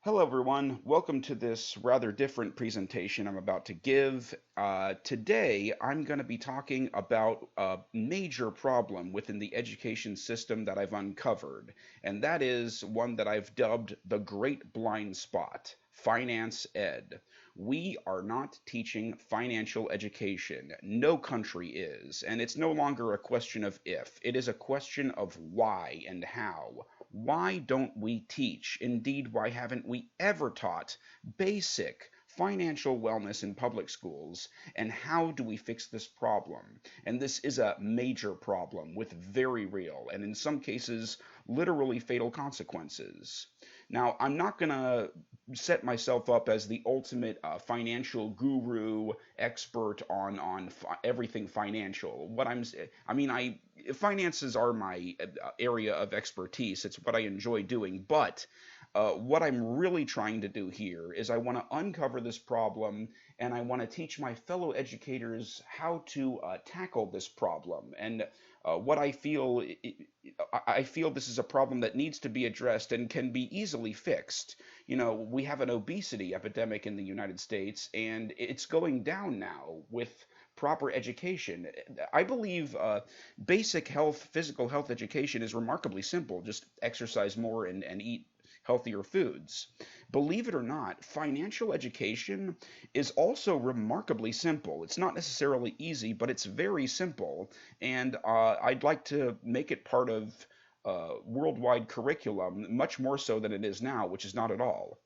Hello, everyone. Welcome to this rather different presentation I'm about to give. Today, I'm going to be talking about a major problem within the education system that I've uncovered, and that is one that I've dubbed the Great Blind Spot, finance ed. We are not teaching financial education. No country is, and it's no longer a question of if, it is a question of why and how. Why don't we teach? Indeed, why haven't we ever taught basic financial wellness in public schools? And how do we fix this problem? And this is a major problem with very real and in some cases literally fatal consequences. Now, I'm not going to set myself up as the ultimate financial guru expert on everything financial. I mean, I finances are my area of expertise. It's what I enjoy doing. But what I'm really trying to do here is I want to uncover this problem and I want to teach my fellow educators how to tackle this problem. And what I feel this is a problem that needs to be addressed and can be easily fixed. You know, we have an obesity epidemic in the United States, and it's going down now with proper education. I believe basic health, physical health education is remarkably simple. Just exercise more and eat healthier foods. Believe it or not, financial education is also remarkably simple. It's not necessarily easy, but it's very simple. And I'd like to make it part of worldwide curriculum, much more so than it is now, which is not at all.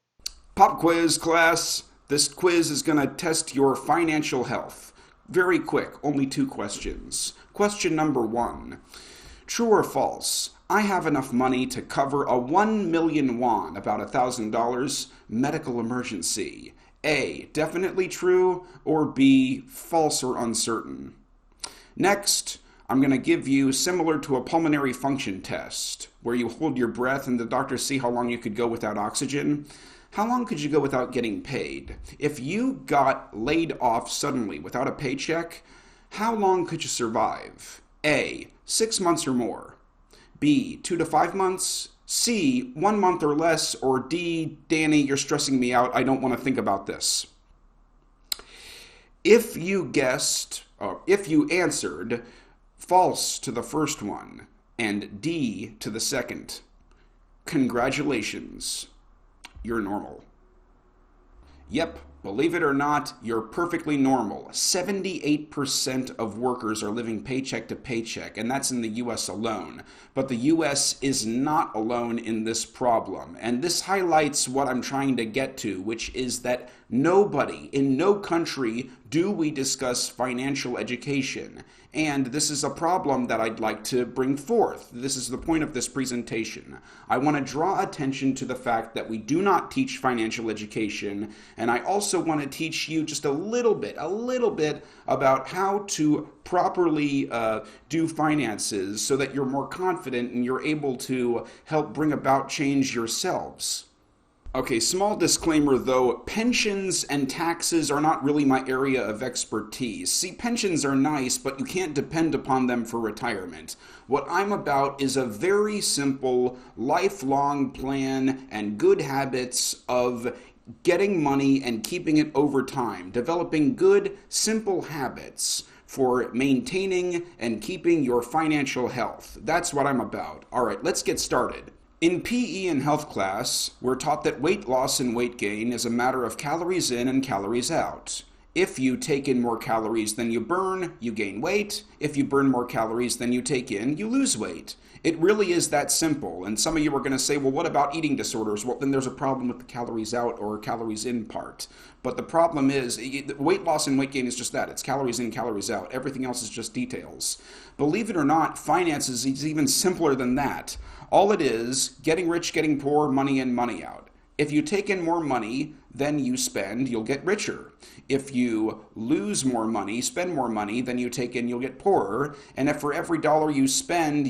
Pop quiz, class. This quiz is going to test your financial health. Very quick, only two questions. Question number one. True or false? I have enough money to cover a 1 million won, about $1,000, medical emergency. A, definitely true, or B, false or uncertain. Next, I'm going to give you similar to a pulmonary function test, where you hold your breath and the doctors see how long you could go without oxygen. How long could you go without getting paid? If you got laid off suddenly without a paycheck, how long could you survive? A, 6 months or more. B, 2 to 5 months. C, 1 month or less. Or D, Danny, you're stressing me out. I don't want to think about this. If you answered false to the first one and D to the second, congratulations, you're normal. Yep, believe it or not, you're perfectly normal. 78% of workers are living paycheck to paycheck, and that's in the US alone. But the US is not alone in this problem. And this highlights what I'm trying to get to, which is that nobody, in no country, do we discuss financial education. And this is a problem that I'd like to bring forth. This is the point of this presentation. I want to draw attention to the fact that we do not teach financial education, and I also want to teach you just a little bit about how to properly do finances so that you're more confident and you're able to help bring about change yourselves. Okay, small disclaimer though, pensions and taxes are not really my area of expertise. See, pensions are nice, but you can't depend upon them for retirement. What I'm about is a very simple, lifelong plan and good habits of getting money and keeping it over time, developing good, simple habits for maintaining and keeping your financial health. That's what I'm about. All right, let's get started. In PE and health class, we're taught that weight loss and weight gain is a matter of calories in and calories out. If you take in more calories than you burn, you gain weight. If you burn more calories than you take in, you lose weight. It really is that simple. And some of you are going to say, well, what about eating disorders? Well, then there's a problem with the calories out or calories in part. But the problem is, weight loss and weight gain is just that. It's calories in, calories out. Everything else is just details. Believe it or not, finances is even simpler than that. All it is, getting rich, getting poor, money in, money out. If you take in more money than you spend, you'll get richer. If you lose more money, spend more money than you take in, you'll get poorer. And if for every dollar you spend,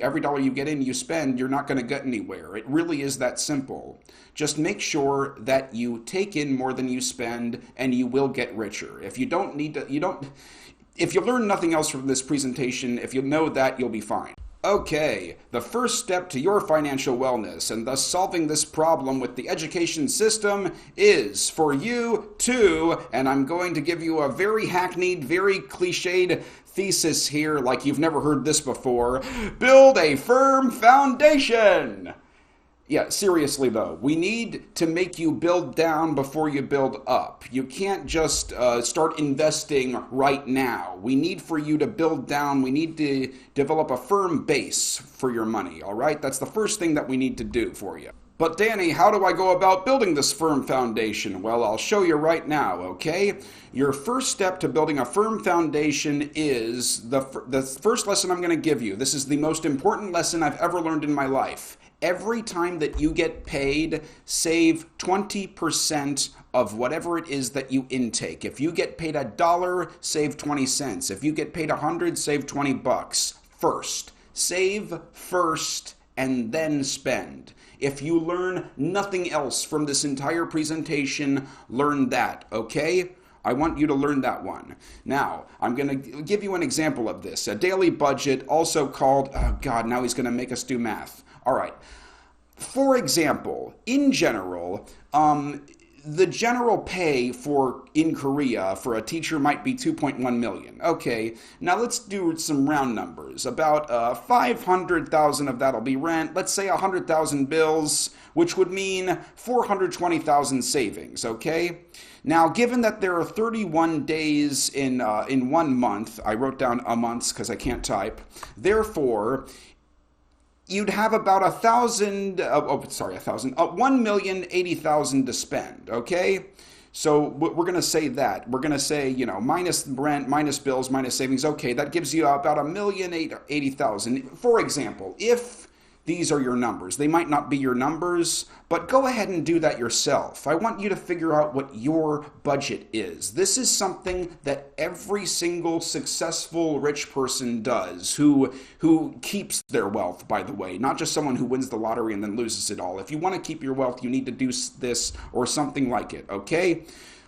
every dollar you get in, you spend, you're not going to get anywhere. It really is that simple. Just make sure that you take in more than you spend, and you will get richer. If you don't need to, if you learn nothing else from this presentation, if you know that, you'll be fine. Okay, the first step to your financial wellness and thus solving this problem with the education system is for you to, and I'm going to give you a very hackneyed, very cliched thesis here like you've never heard this before, build a firm foundation. Yeah, seriously though, we need to make you build down before you build up. You can't just start investing right now. We need for you to build down. We need to develop a firm base for your money, all right? That's the first thing that we need to do for you. But Danny, how do I go about building this firm foundation? Well, I'll show you right now, okay? Your first step to building a firm foundation is the first lesson I'm going to give you. This is the most important lesson I've ever learned in my life. Every time that you get paid, save 20% of whatever it is that you intake. If you get paid $1, save 20 cents. If you get paid 100, save 20 bucks. First. Save first and then spend. If you learn nothing else from this entire presentation, learn that, okay? I want you to learn that one. Now, I'm going to give you an example of this. A daily budget, also called, oh God, now he's going to make us do math. All right. For example, in general, the general pay in Korea for a teacher might be 2.1 million. Okay, now let's do some round numbers. About 500,000 of that'll be rent. Let's say 100,000 bills, which would mean 420,000 savings. Okay. Now, given that there are 31 days in 1 month, I wrote down a month because I can't type. Therefore, you'd have about 1,080,000 to spend, okay? So we're going to say that. We're going to say, minus rent, minus bills, minus savings. Okay, that gives you about 1,080,000. For example, if these are your numbers, they might not be your numbers, but go ahead and do that yourself. I want you to figure out what your budget is. This is something that every single successful rich person does who keeps their wealth, by the way, not just someone who wins the lottery and then loses it all. If you want to keep your wealth, you need to do this or something like it, okay?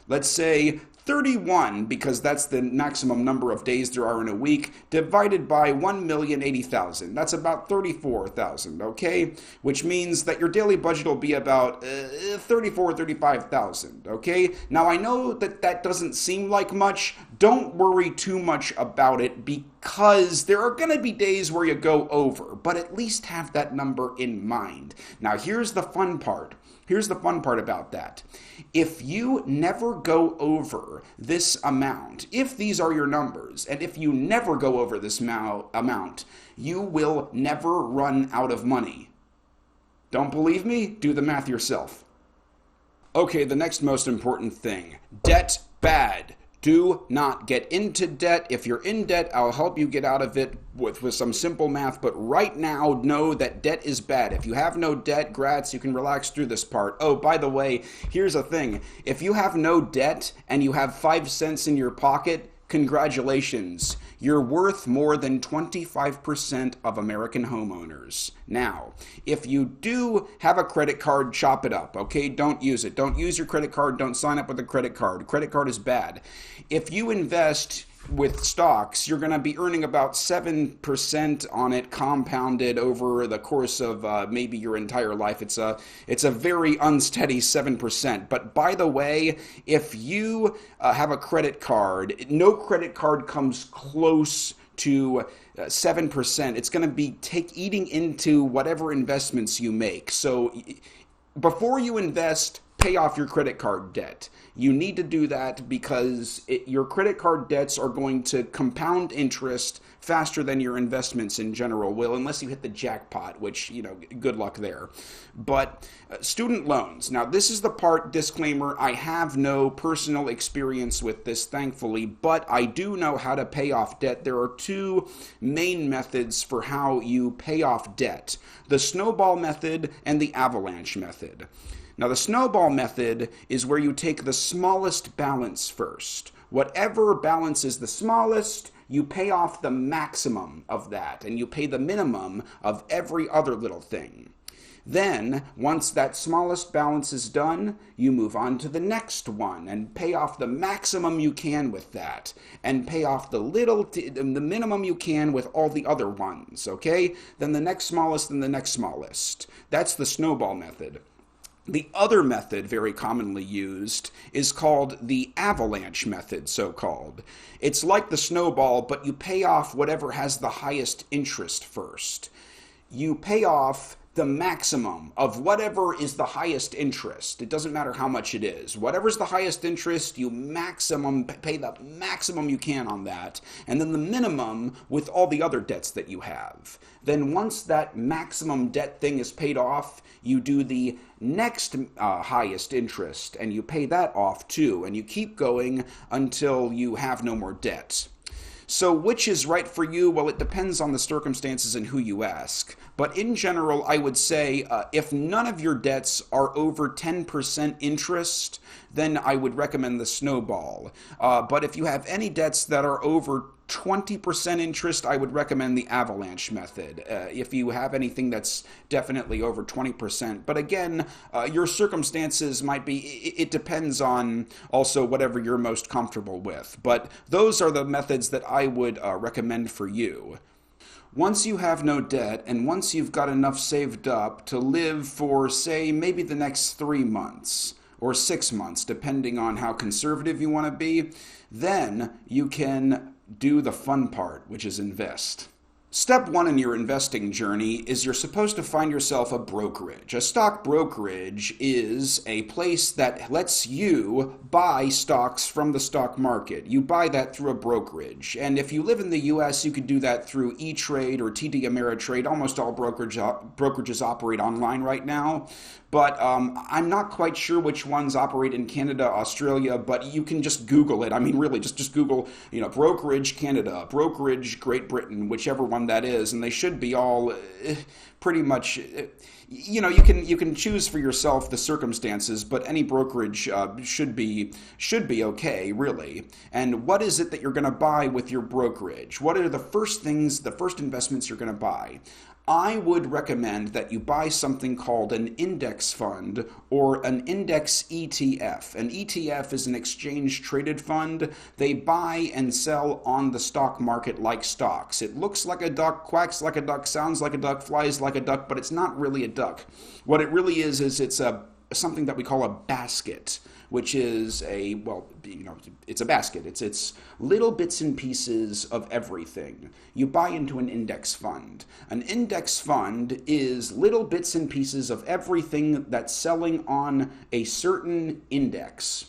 Let's say 31, because that's the maximum number of days there are in a week, divided by 1,080,000. That's about 34,000, okay? Which means that your daily budget will be about 35,000, okay? Now, I know that doesn't seem like much. Don't worry too much about it because there are going to be days where you go over, but at least have that number in mind. Now, here's the fun part. Here's the fun part about that. If you never go over this amount, if these are your numbers, and if you never go over this amount, you will never run out of money. Don't believe me? Do the math yourself. Okay, the next most important thing. Debt bad. Do not get into debt. If you're in debt, I'll help you get out of it with some simple math. But right now, know that debt is bad. If you have no debt, grats, you can relax through this part. Oh, by the way, here's a thing. If you have no debt and you have 5 cents in your pocket, congratulations. You're worth more than 25% of American homeowners. Now, if you do have a credit card, chop it up, okay? Don't use it. Don't use your credit card. Don't sign up with a credit card. Credit card is bad. If you invest with stocks, you're going to be earning about 7% on it compounded over the course of maybe your entire life. It's a very unsteady 7%. But by the way, if you have a credit card, no credit card comes close to 7%. It's going to be eating into whatever investments you make. So before you invest, pay off your credit card debt. You need to do that because your credit card debts are going to compound interest faster than your investments in general will, unless you hit the jackpot, which, good luck there. But student loans. Now, this is the part, disclaimer, I have no personal experience with this, thankfully, but I do know how to pay off debt. There are 2 main methods for how you pay off debt: the snowball method and the avalanche method. Now, the snowball method is where you take the smallest balance first. Whatever balance is the smallest, you pay off the maximum of that, and you pay the minimum of every other little thing. Then, once that smallest balance is done, you move on to the next one and pay off the maximum you can with that, and pay off the minimum you can with all the other ones, okay? Then the next smallest and the next smallest. That's the snowball method. The other method very commonly used is called the avalanche method, so-called. It's like the snowball, but you pay off whatever has the highest interest first. You pay off the maximum of whatever is the highest interest. It doesn't matter how much it is. Whatever's the highest interest, you pay the maximum you can on that, and then the minimum with all the other debts that you have. Then once that maximum debt thing is paid off, you do the next highest interest, and you pay that off too, and you keep going until you have no more debt. So which is right for you? Well, it depends on the circumstances and who you ask. But in general, I would say if none of your debts are over 10% interest, then I would recommend the snowball. But if you have any debts that are over 20% interest, I would recommend the avalanche method if you have anything that's definitely over 20%. But again, your circumstances might be, it depends on also whatever you're most comfortable with. But those are the methods that I would recommend for you. Once you have no debt, and once you've got enough saved up to live for, say, maybe the next 3 months, or 6 months, depending on how conservative you want to be, then you can do the fun part, which is invest. Step one in your investing journey is you're supposed to find yourself a brokerage. A stock brokerage is a place that lets you buy stocks from the stock market. You buy that through a brokerage. And if you live in the US, you could do that through E-Trade or TD Ameritrade. Almost all brokerages operate online right now. But I'm not quite sure which ones operate in Canada, Australia, but you can just Google it. I mean, really, just Google, brokerage Canada, brokerage Great Britain, whichever one that is, and they should be all pretty much. You can choose for yourself the circumstances, but any brokerage should be okay, really. And what is it that you're going to buy with your brokerage? What are the first investments you're going to buy? I would recommend that you buy something called an index fund or an index ETF. An ETF is an exchange-traded fund. They buy and sell on the stock market like stocks. It looks like a duck, quacks like a duck, sounds like a duck, flies like a duck, but it's not really a duck. What it really is it's something that we call a basket, which is it's a basket. It's little bits and pieces of everything. You buy into an index fund. An index fund is little bits and pieces of everything that's selling on a certain index.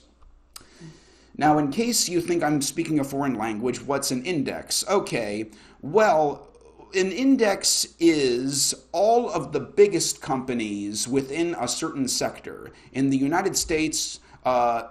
Now, in case you think I'm speaking a foreign language, what's an index? Okay, well, an index is all of the biggest companies within a certain sector. In the United States,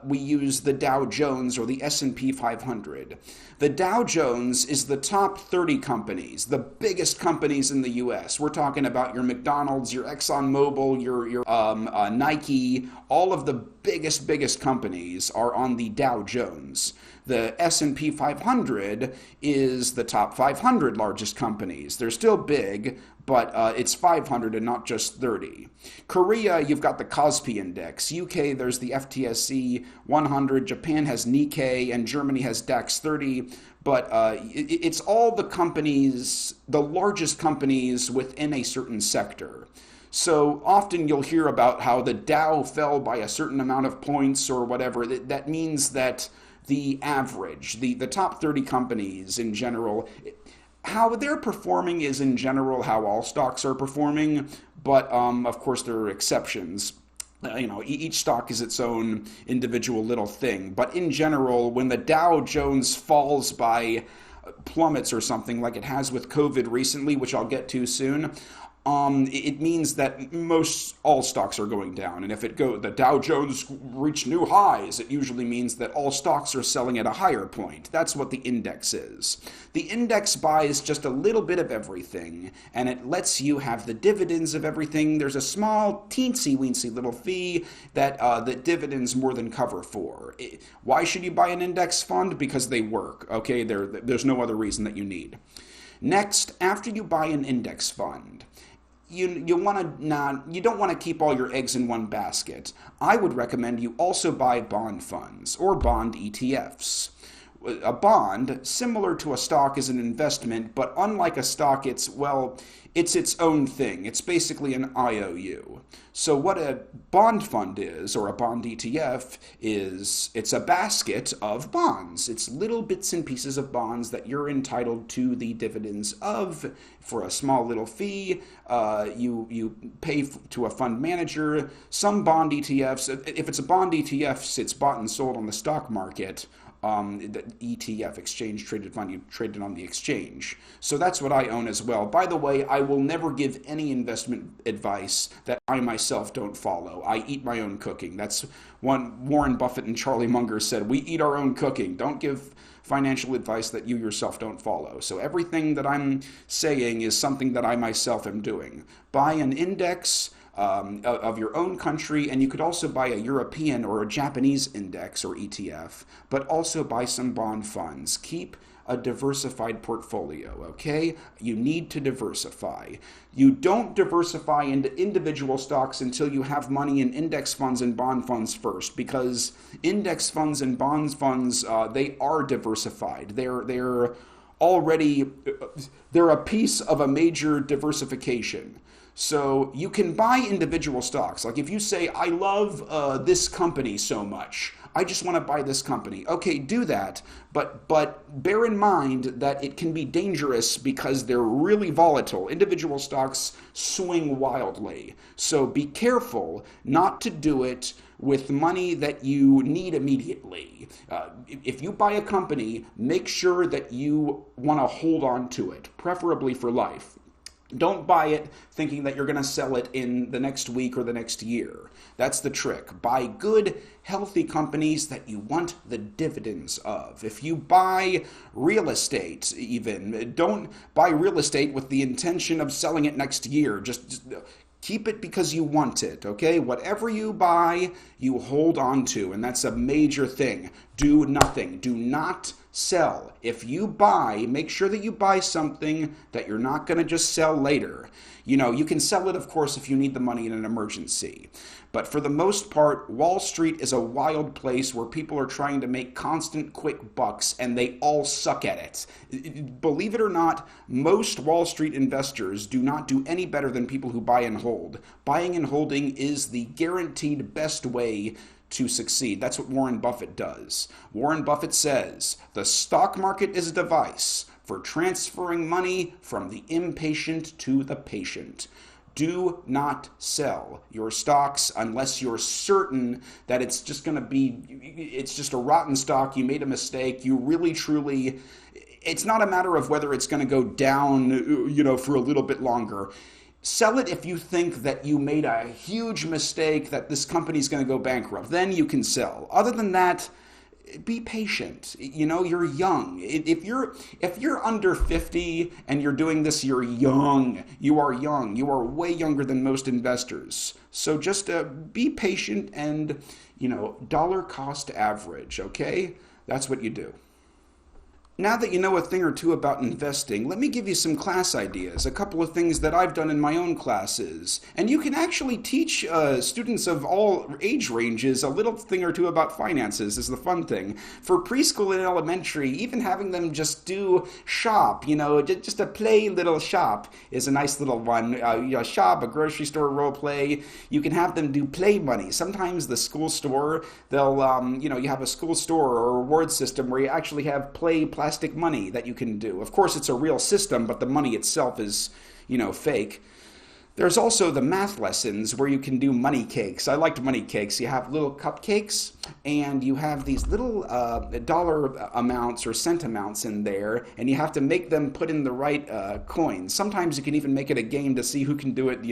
we use the Dow Jones or the S&P 500. The Dow Jones is the top 30 companies, the biggest companies in the U.S. We're talking about your McDonald's, your ExxonMobil, your Nike. All of the biggest companies are on the Dow Jones. The S&P 500 is the top 500 largest companies. They're still big, but it's 500 and not just 30. Korea, you've got the Kospi Index. UK, there's the FTSE 100. Japan has Nikkei, and Germany has DAX 30. But it's all the companies, the largest companies within a certain sector. So often you'll hear about how the Dow fell by a certain amount of points or whatever. That means that the average, the top 30 companies in general, how they're performing is in general how all stocks are performing, but of course there are exceptions. Each stock is its own individual little thing. But in general, when the Dow Jones plummets or something like it has with COVID recently, which I'll get to soon, it means that all stocks are going down. And if the Dow Jones reached new highs, it usually means that all stocks are selling at a higher point. That's what the index is. The index buys just a little bit of everything, and it lets you have the dividends of everything. There's a small, teensy-weensy little fee that the dividends more than cover for. Why should you buy an index fund? Because they work, okay? There's no other reason that you need. Next, after you buy an index fund, you don't want to keep all your eggs in one basket. I would recommend you also buy bond funds or bond ETFs. A bond, similar to a stock, is an investment, but unlike a stock, it's its own thing. It's basically an IOU. So what a bond fund is, or a bond ETF, it's a basket of bonds. It's little bits and pieces of bonds that you're entitled to the dividends of for a small little fee. You pay to a fund manager. Some bond ETFs, if it's a bond ETF, it's bought and sold on the stock market. The ETF, exchange traded fund, you trade it on the exchange. So that's what I own as well. By the way, I will never give any investment advice that I myself don't follow. I eat my own cooking. That's one Warren Buffett and Charlie Munger said. We eat our own cooking. Don't give financial advice that you yourself don't follow. So everything that I'm saying is something that I myself am doing. Buy an index of your own country, and you could also buy a European or a Japanese index or ETF, but also buy some bond funds. Keep a diversified portfolio, okay? You need to diversify. You don't diversify into individual stocks until you have money in index funds and bond funds first, because index funds and bond funds, they are diversified. They're already, they're a piece of a major diversification. So you can buy individual stocks. Like if you say, I love this company so much, I just want to buy this company. Okay, do that, but bear in mind that it can be dangerous because they're really volatile. Individual stocks swing wildly. So be careful not to do it with money that you need immediately. If you buy a company, make sure that you want to hold on to it, preferably for life. Don't buy it thinking that you're going to sell it in the next week or the next year. That's the trick. Buy good, healthy companies that you want the dividends of. If you buy real estate, even, don't buy real estate with the intention of selling it next year. Just keep it because you want it, okay? Whatever you buy, you hold on to, and that's a major thing. Do nothing. Do not sell. If you buy, make sure that you buy something that you're not going to just sell later. You know, you can sell it, of course, if you need the money in an emergency. But for the most part, Wall Street is a wild place where people are trying to make constant quick bucks and they all suck at it. Believe it or not, most Wall Street investors do not do any better than people who buy and hold. Buying and holding is the guaranteed best way to succeed. That's what Warren Buffett does. Warren Buffett says, the stock market is a device for transferring money from the impatient to the patient. Do not sell your stocks unless you're certain that it's just a rotten stock, you made a mistake, you really truly, it's not a matter of whether it's going to go down, for a little bit longer. Sell it if you think that you made a huge mistake, that this company's going to go bankrupt. Then you can sell. Other than that, be patient. You're young. If you're under 50 and you're doing this, you're young. You are young. You are way younger than most investors. So just be patient and, dollar cost average, okay? That's what you do. Now that you know a thing or two about investing, let me give you some class ideas, a couple of things that I've done in my own classes. And you can actually teach students of all age ranges a little thing or two about finances is the fun thing. For preschool and elementary, even having them just do shop, just a play little shop is a nice little one. Shop, a grocery store role play. You can have them do play money. Sometimes the school store, they'll, you have a school store or a reward system where you actually have play plastic money that you can do. Of course, it's a real system, but the money itself is, fake. There's also the math lessons where you can do money cakes. I liked money cakes. You have little cupcakes, and you have these little dollar amounts or cent amounts in there, and you have to make them put in the right coins. Sometimes you can even make it a game to see who can do it,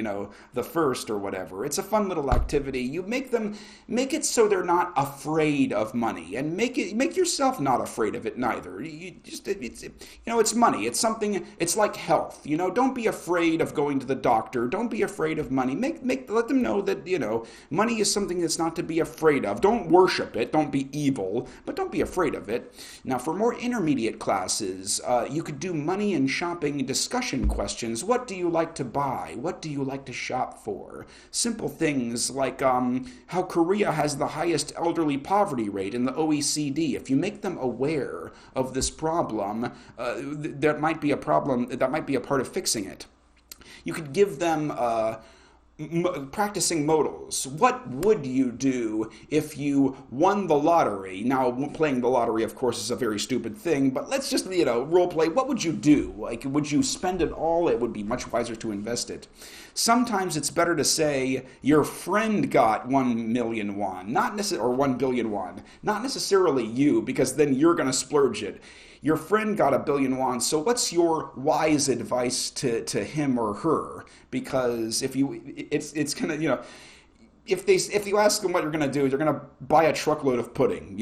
the first or whatever. It's a fun little activity. You make it so they're not afraid of money, and make yourself not afraid of it neither. It's money. It's something. It's like health. Don't be afraid of going to the doctor. Don't be afraid of money. Let them know that, money is something that's not to be afraid of. Don't worship it. Don't be evil, but don't be afraid of it. Now, for more intermediate classes, you could do money and shopping discussion questions. What do you like to buy? What do you like to shop for? Simple things like how Korea has the highest elderly poverty rate in the OECD. If you make them aware of this problem, that might be a problem, that might be a part of fixing it. You could give them practicing modals. What would you do if you won the lottery? Now, playing the lottery, of course, is a very stupid thing, but let's just, role play. What would you do? Like, would you spend it all? It would be much wiser to invest it. Sometimes it's better to say your friend got 1 million won, or 1 billion won, not necessarily you, because then you're going to splurge it. Your friend got 1 billion won, so what's your wise advice to him or her? Because if you ask them what you're going to do, they're going to buy a truckload of pudding,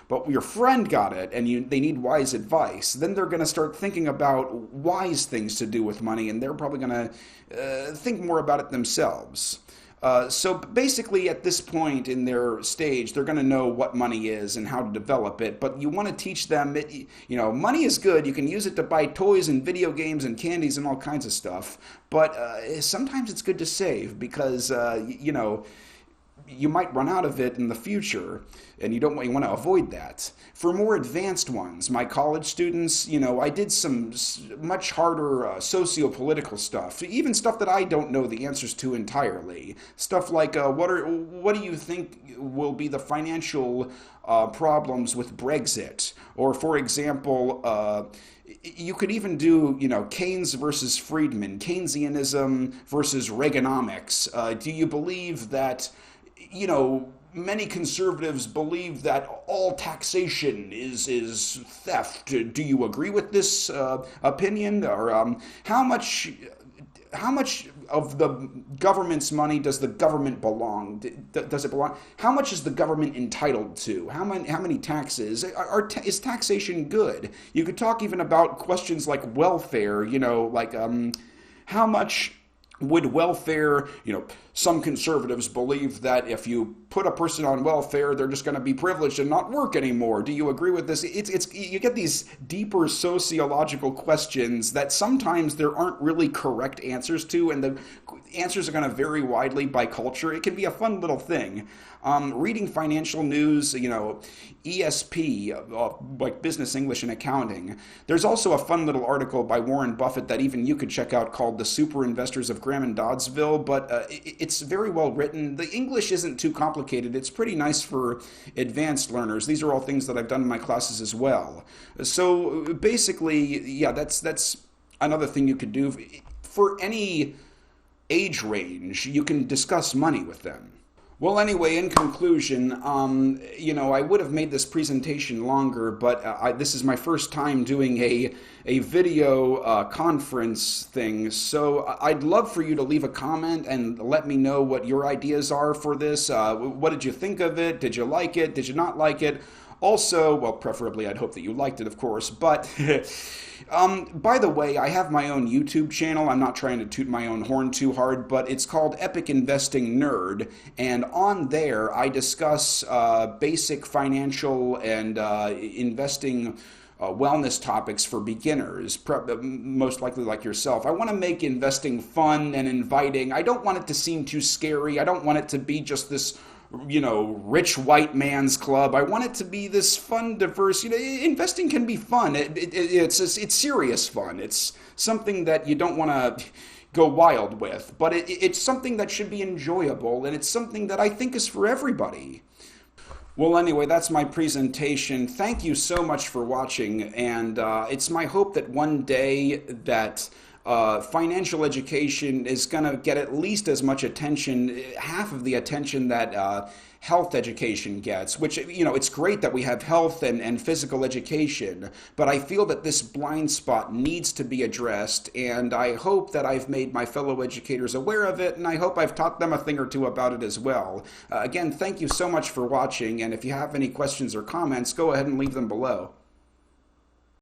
but your friend got it and they need wise advice. Then they're going to start thinking about wise things to do with money, and they're probably going to think more about it themselves. So basically at this point in their stage, they're going to know what money is and how to develop it, but you want to teach them, money is good. You can use it to buy toys and video games and candies and all kinds of stuff, but sometimes it's good to save because, you might run out of it in the future, and you want to avoid that. For more advanced ones, my college students, I did some much harder socio-political stuff, even stuff that I don't know the answers to entirely. Stuff like, what do you think will be the financial problems with Brexit? Or, for example, you could even do, Keynes versus Friedman, Keynesianism versus Reaganomics. Do you believe that many conservatives believe that all taxation is theft? Do you agree with this opinion? Or how much of the government's money does the government belong? Does it belong? How much is the government entitled to? How many taxes? Is taxation good? You could talk even about questions like welfare. How much would welfare, some conservatives believe that if you put a person on welfare, they're just going to be privileged and not work anymore. Do you agree with this? You get these deeper sociological questions that sometimes there aren't really correct answers to, and the answers are going to vary widely by culture. It can be a fun little thing. Reading financial news, ESP, like Business English and Accounting. There's also a fun little article by Warren Buffett that even you could check out called The Super Investors of Graham and Doddsville, but it's very well written. The English isn't too complicated. It's pretty nice for advanced learners. These are all things that I've done in my classes as well. So basically, yeah, that's another thing you could do. For any age range, you can discuss money with them. Well, anyway, in conclusion, I would have made this presentation longer, but this is my first time doing a video conference thing, so I'd love for you to leave a comment and let me know what your ideas are for this. What did you think of it? Did you like it? Did you not like it? Also, well, preferably I'd hope that you liked it, of course, but by the way, I have my own YouTube channel. I'm not trying to toot my own horn too hard, but it's called Epic Investing Nerd, and on there I discuss basic financial and investing wellness topics for beginners, most likely like yourself. I want to make investing fun and inviting. I don't want it to seem too scary. I don't want it to be just this rich white man's club. I want it to be this fun, diverse, investing can be fun. It's serious fun. It's something that you don't want to go wild with, but it's something that should be enjoyable, and it's something that I think is for everybody. Well, anyway, that's my presentation. Thank you so much for watching, and it's my hope that one day that financial education is going to get at least as much attention, half of the attention that health education gets, which, it's great that we have health and physical education, but I feel that this blind spot needs to be addressed, and I hope that I've made my fellow educators aware of it, and I hope I've taught them a thing or two about it as well. Again, thank you so much for watching, and if you have any questions or comments, go ahead and leave them below.